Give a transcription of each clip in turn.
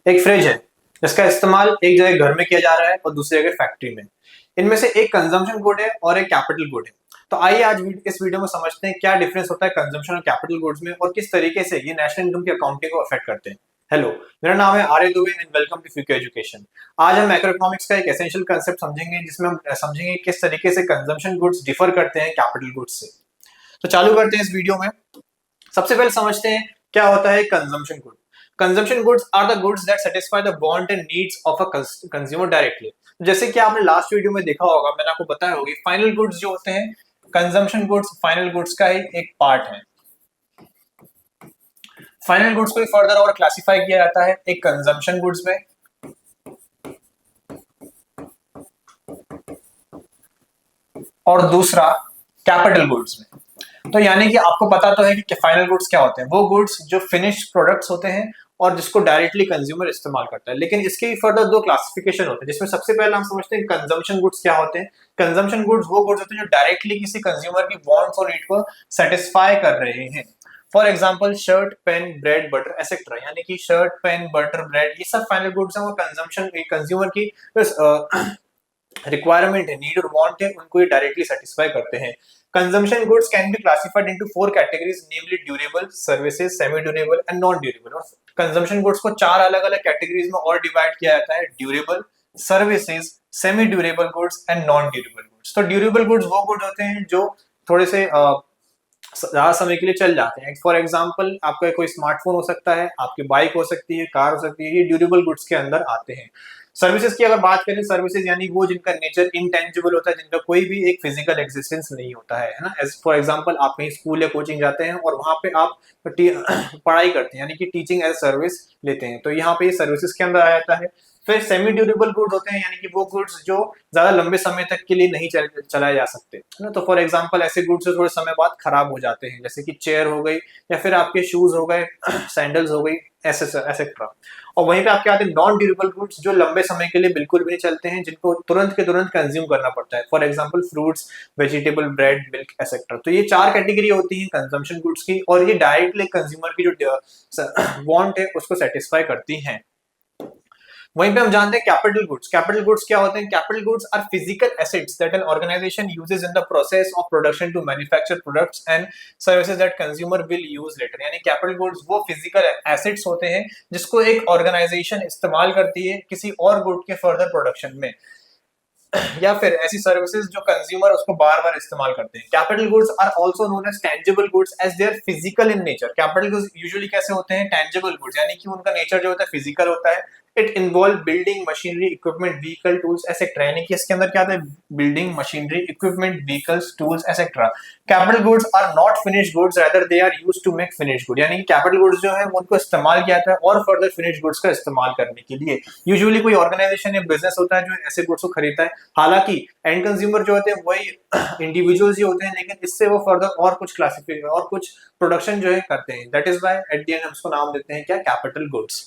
एक फ्रिज है जिसका इस्तेमाल एक जगह घर में किया जा रहा है और दूसरी जगह फैक्ट्री में। इनमें से एक कंजम्पशन गुड है और एक कैपिटल गुड है। तो आइए आज इस वीडियो में समझते हैं क्या डिफरेंस होता है कंजम्पशन और कैपिटल गुड्स में और किस तरीके से ये नेशनल इनकम की अकाउंटिंग को अफेक्ट करते हैं। हेलो, मेरा नाम है Arya Dubey and welcome to फ्यूके एजुकेशन। आज हम मैक्रो इकोनॉमिक्स का एक एसेंशियल कंसेप्ट समझेंगे जिसमें हम समझेंगे किस तरीके से कंजम्पशन गुड्स डिफर करते हैं कैपिटल गुड्स से। तो चालू करते हैं इस वीडियो में। सबसे पहले समझते हैं क्या होता है consumption good. Consumption goods are the goods that satisfy the want and needs of a consumer directly. जैसे कि आपने लास्ट वीडियो में देखा होगा, मैंने आपको बताया होगा, फाइनल गुड्स जो होते हैं, कंजम्पशन गुड्स फाइनल गुड्स का ही एक पार्ट है। फाइनल गुड्स को फर्दर और क्लासिफाई किया जाता है एक कंजम्पशन गुड्स में और दूसरा कैपिटल गुड्स में। तो यानी कि आपको पता तो है कि फाइनल गुड्स क्या होते हैं, वो गुड्स जो फिनिश्ड प्रोडक्ट्स होते हैं और जिसको डायरेक्टली कंज्यूमर इस्तेमाल करता है। लेकिन इसके भी फर्दर दो क्लासिफिकेशन होते हैं, जिसमें सबसे पहले हम समझते हैं कंजम्पशन गुड्स क्या होते हैं। कंजम्पशन गुड्स वो गुड्स होते हैं जो डायरेक्टली किसी कंज्यूमर की वांट्स और नीड को सेटिस्फाई कर रहे हैं। For example shirt, pen, bread, butter etcetera. यानी कि शर्ट, पेन, बटर, ब्रेड ये सब फाइनल गुड्स हैं, वो कंजम्पशन कंज्यूमर की रिक्वायरमेंट है, नीड और वांट है, उनको ये डायरेक्टली सेटिस्फाई करते हैं। Consumption goods can be classified into four categories, namely durable, services, semi durable and non durable. और कंजम्पशन गुड्स को चार अलग अलग कैटेगरीज में और डिवाइड किया जाता है, durable, services, semi durable goods and non durable goods. तो ड्यूरेबल गुड्स वो गुड्स होते हैं जो थोड़े से ज्यादा समय के लिए चल जाते हैं। फॉर एग्जाम्पल आपका कोई स्मार्टफोन हो सकता है, आपकी बाइक हो सकती है, कार हो सकती है, ये ड्यूरेबल गुड्स के अंदर आते हैं। सर्विसेज की अगर बात करें, सर्विसेज यानी वो जिनका नेचर इनटेंजिबल होता है, जिनका कोई भी एक फिजिकल एग्जिस्टेंस नहीं होता है ना। एज फॉर एग्जांपल आप कहीं स्कूल या कोचिंग जाते हैं और वहां पे आप पढ़ाई करते हैं, यानी कि टीचिंग एज सर्विस लेते हैं, तो यहाँ पे ये सर्विसेज के अंदर आ जाता है। फिर सेमी ड्यूरेबल गुड्स होते हैं, यानी कि वो गुड्स जो ज्यादा लंबे समय तक के लिए नहीं चलाए जा सकते है ना। तो फॉर एग्जांपल ऐसे गुड्स थोड़े समय बाद खराब हो जाते हैं, जैसे कि चेयर हो गई या फिर आपके शूज हो गए, सैंडल्स हो गई, एसेट्रा। और वहीं पे आपके आते हैं नॉन ड्यूरेबल गुड्स, जो लंबे समय के लिए बिल्कुल भी नहीं चलते हैं, जिनको तुरंत के तुरंत कंज्यूम करना पड़ता है। For example fruits, vegetable, bread, milk etcetera. तो ये चार कैटेगरी होती है कंजम्पशन गुड्स की, और ये डायरेक्टली कंज्यूमर की जो वांट है उसको सेटिस्फाई करती हैं। वहीं पे हम जानते हैं कैपिटल गुड्स। कैपिटल गुड्स क्या होते हैं? Capital goods are physical assets that an organisation uses in the process of production to manufacture products and services that consumer will use later. यानी कैपिटल गुड्स वो फिजिकल एसेट्स होते हैं जिसको एक organisation इस्तेमाल करती है किसी और गुड के फर्दर प्रोडक्शन में, या फिर ऐसी सर्विसेज जो कंज्यूमर उसको बार बार इस्तेमाल करते हैं। Capital goods are also known as tangible goods as they are physical in nature. Capital goods usually कैसे होते हैं? टेंजिबल गुड्स, यानी कि उनका नेचर जो होता है फिजिकल होता है। It involve building, machinery, equipment, vehicle, tools etcetera. यानी कि इसके अंदर क्या आता है? Building, machinery, equipment, vehicles, tools etcetera. Capital goods are not finished goods, rather they are used to make finished good. यानी कि कैपिटल गुड्स जो है उनको इस्तेमाल किया जाता है और फर्दर फिनिश्ड गुड्स का इस्तेमाल करने के लिए। यूजुअली कोई ऑर्गेनाइजेशन या बिजनेस होता है जो ऐसे गुड्स को खरीदता है। हालांकि एंड कंज्यूमर जो होते हैं वही इंडिविजुअल्स ही होते हैं, लेकिन इससे वो फर्दर और कुछ क्लासिफिकेशन और कुछ प्रोडक्शन जो है करते हैं। That is why at the end हम उसको नाम देते हैं क्या? Capital goods.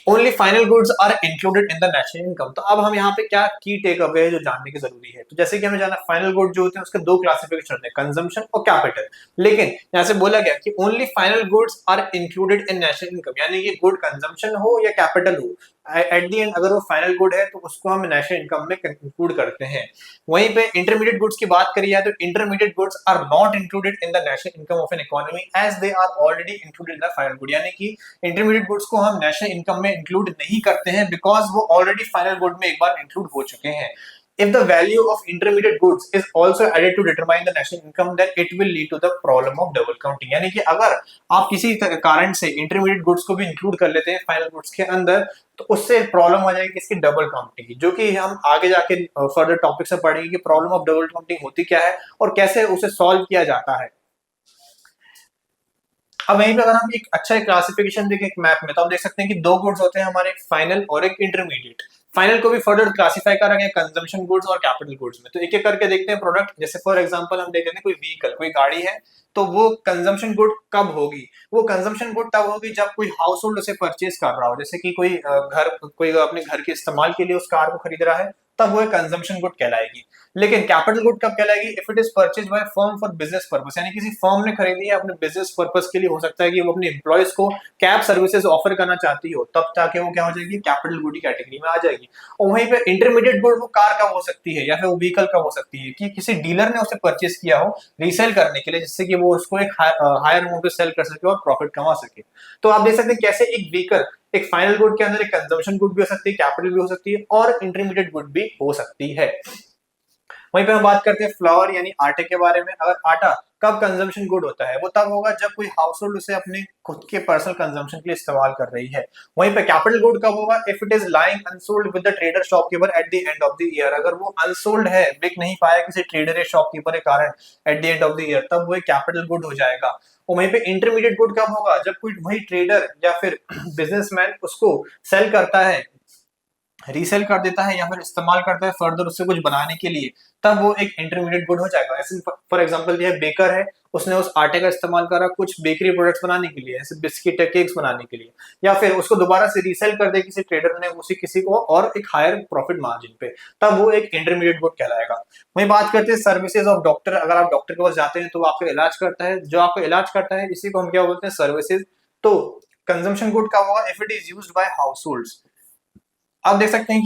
Only final goods are included in the national income. तो अब हम यहाँ पे क्या की टेक अवे है जो जानने की जरूरी है। तो जैसे कि हमें जाना, फाइनल गुड जो होते हैं उसके दो क्लासिफिकेशन होते हैं, कंजम्पशन और कैपिटल। लेकिन यहाँ से बोला गया कि only final goods are included in national income, यानी कि गुड कंजम्पशन हो या कैपिटल हो, एट दी एंड अगर वो फाइनल गुड है तो उसको हम नेशनल इनकम में इंक्लूड करते हैं। वहीं पे इंटरमीडिएट गुड्स की बात करी जाए तो intermediate goods are not included in the national income of an economy as they are already included in the final good. यानी कि इंटरमीडिएट गुड्स को हम नेशनल इनकम में इंक्लूड नहीं करते हैं बिकॉज वो ऑलरेडी फाइनल गुड में एक बार इंक्लूड हो चुके हैं। If the value of intermediate goods is also added to determine the national income, then it will lead to the problem of double counting। यानी कि अगर आप किसी कारण से इंटरमीडिएट गुड्स को भी इंक्लूड कर लेते हैं फाइनल गुड्स के अंदर, तो उससे प्रॉब्लम हो जाएगी इसकी डबल काउंटिंग की, जो कि हम आगे जाके फर्दर टॉपिक से पढ़ेंगे कि प्रॉब्लम ऑफ डबल काउंटिंग होती क्या है और कैसे उसे सॉल्व किया जाता है। अब वहीं पे अगर हम एक अच्छा क्लासिफिकेशन देखें एक मैप में, तो आप देख सकते हैं कि दो गुड्स होते हैं हमारे, फाइनल और एक इंटरमीडिएट। फाइनल को भी फर्दर क्लासिफाई करा गया कंजम्पशन गुड्स और कैपिटल गुड्स में। तो एक एक करके देखते हैं प्रोडक्ट। जैसे फॉर एग्जांपल हम देख लेते हैं कोई व्हीकल, कोई गाड़ी है, तो वो कंजम्पशन गुड कब होगी? वो कंजम्पशन गुड तब होगी जब कोई हाउस होल्ड उसे परचेज कर रहा हो, जैसे कि कोई घर, कोई अपने घर के इस्तेमाल के लिए उस कार को खरीद रहा है, तब वो एक कंजम्पशन गुड कहलाएगी। लेकिन कैपिटल गुड कब कहलाएगी? If it is purchase by firm for business purpose, यानी किसी फर्म ने खरीदी है अपने बिजनेस पर्पस के लिए, हो सकता है कि वो अपने एम्प्लॉयज को कैब सर्विसेज ऑफर करना चाहती हो, तब जाके वो क्या हो जाएगी? कैपिटल गुड की कैटेगरी में आ जाएगी। और वहीं पे इंटरमीडिएट गुड वो कार कब हो सकती है या फिर वो व्हीकल कब हो सकती है? कि किसी डीलर ने उसे परचेज किया हो रीसेल करने के लिए, जिससे कि वो उसको एक हायर अमाउंट पे सेल कर सके और प्रॉफिट कमा सके। तो आप देख सकते हैं कैसे एक व्हीकल, एक फाइनल गुड के अंदर एक कंजम्पशन गुड भी हो सकती है, कैपिटल भी हो सकती है और इंटरमीडिएट गुड भी हो सकती है। वहीं पे हम बात करते हैं फ्लावर यानी आटे के बारे में। अगर आटा कब कंजम्पशन गुड होता है? वो तब होगा जब कोई हाउस होल्ड उसे अपने खुद के पर्सनल कंजम्पशन के लिए इस्तेमाल कर रही है। वहीं पे कैपिटल गुड कब होगा? If it is lying unsold with the trader shopkeeper eight the end of the year. अगर वो अनसोल्ड है, बिक नहीं पाया किसी ट्रेडर या शॉपकीपर के कारण eight the end of the year, तब वो एक कैपिटल गुड हो जाएगा। और वहीं पे इंटरमीडिएट गुड कब होगा? जब कोई वही ट्रेडर या फिर बिजनेसमैन उसको सेल करता है, रीसेल कर देता है या फिर इस्तेमाल करता है फर्दर उससे कुछ बनाने के लिए, तब वो एक इंटरमीडिएट गुड हो जाएगा। ऐसे फॉर एग्जांपल ये बेकर है, उसने उस आटे का इस्तेमाल करा कुछ बेकरी प्रोडक्ट्स बनाने के लिए, ऐसे बिस्किट या केक्स बनाने के लिए, या फिर उसको दोबारा से रीसेल कर दे किसी ट्रेडर ने उसी किसी को और एक हायर प्रॉफिट मार्जिन पे, तब वो एक इंटरमीडिएट गुड कहलाएगा। वही बात करते हैं सर्विसेज ऑफ डॉक्टर। अगर आप डॉक्टर के पास जाते हैं तो वो आपका इलाज करता है, जो आपका इलाज करता है इसी को हम क्या बोलते हैं? सर्विसेज। तो कंजम्पशन गुड का होगा if it is used by house holds. आप देख सकते हैं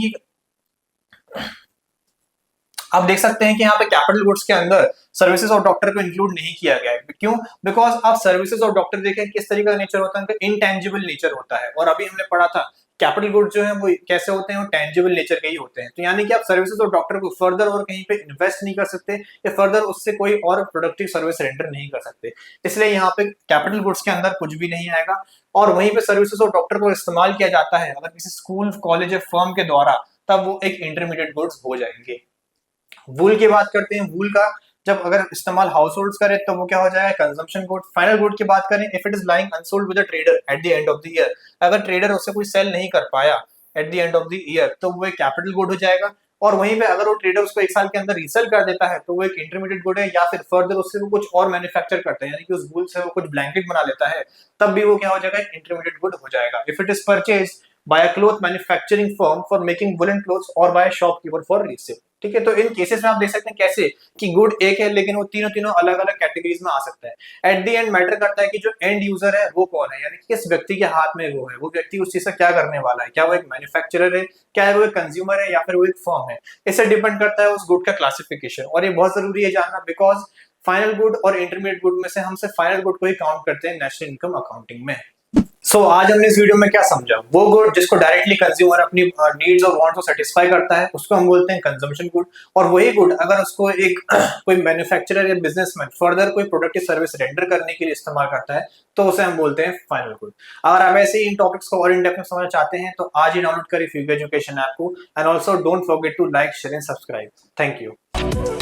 कि यहाँ पे कैपिटल गुड्स के अंदर सर्विसेज और डॉक्टर को इंक्लूड नहीं किया गया है। क्यों? बिकॉज आप सर्विसेज और डॉक्टर देखें किस तरीके का नेचर होता है, उनका इंटेंजिबल नेचर होता है। और अभी हमने पढ़ा था कैपिटल गुड्स जो है वो कैसे होते हैं, वो टेंजिबल नेचर के ही होते हैं। तो यानी कि आप सर्विसेज और डॉक्टर को फर्दर और कहीं पे इन्वेस्ट नहीं कर सकते या फर्दर उससे कोई और प्रोडक्टिव सर्विस रेंडर नहीं कर सकते, इसलिए यहाँ पे कैपिटल गुड्स के अंदर कुछ भी नहीं आएगा। और वहीं पे सर्विसेज और डॉक्टर को इस्तेमाल किया जाता है अगर किसी स्कूल, कॉलेज या फर्म के द्वारा, तब वो एक इंटरमीडिएट गुड्स हो जाएंगे। वूल की बात करते हैं। वूल का जब अगर इस्तेमाल हाउस होल्ड्स करे तो वो क्या हो जाएगा? Consumption good. फाइनल गुड की बात करें, if it is lying unsold with a trader eight the end of the year. अगर ट्रेडर उससे कोई सेल नहीं कर पाया eight the end of the year, तो वो एक कैपिटल गुड हो जाएगा। और वहीं पे अगर वो ट्रेडर उसको एक साल के अंदर रीसेल कर देता है तो वो एक इंटरमीडिएट गुड है, या फिर फर्दर उससे वो कुछ और मैन्युफैक्चर करता है, यानी कि उस वूल से वो कुछ ब्लैंकेट बना लेता है, तब भी वो क्या हो जाएगा? इंटरमीडिएट गुड हो जाएगा। If it is purchase bye a cloth manufacturing firm for making woollen clothes और बाय शॉपकीपर फॉर रीसेल। ठीक है, तो इन केसेस में आप देख सकते हैं कैसे कि गुड एक है लेकिन वो तीनों तीनों अलग अलग कैटेगरीज में आ सकता है। एट द एंड मैटर करता है कि जो एंड यूजर है वो कौन है, यानी कि किस व्यक्ति के हाथ में वो है, वो व्यक्ति उस चीज से क्या करने वाला है, क्या वो एक मैन्युफैक्चरर है, क्या वो एक कंज्यूमर है, या फिर वो एक फर्म है। इससे डिपेंड करता है उस गुड का क्लासिफिकेशन। और ये बहुत जरूरी है जानना, बिकॉज फाइनल गुड और इंटरमीडिएट गुड में से हम सिर्फ फाइनल गुड को ही काउंट करते हैं नेशनल इनकम अकाउंटिंग में। आज हमने इस वीडियो में क्या समझा? वो गुड जिसको डायरेक्टली कंज्यूमर अपनी नीड्स और वांट्स को सेटिस्फाई करता है उसको हम बोलते हैं कंजम्पशन गुड। और वही गुड अगर उसको एक कोई मैन्युफैक्चरर या बिजनेसमैन फर्दर कोई प्रोडक्टिव सर्विस रेंडर करने के लिए इस्तेमाल करता है तो उसे हम बोलते हैं फाइनल गुड। अगर आप ऐसे ही इन टॉपिक्स को और इन डेप्थ में समझना चाहते हैं तो आज ही डाउनलोड करें फ्यूगे एजुकेशन ऐप को। And also don't forget to like, share and subscribe. Thank you.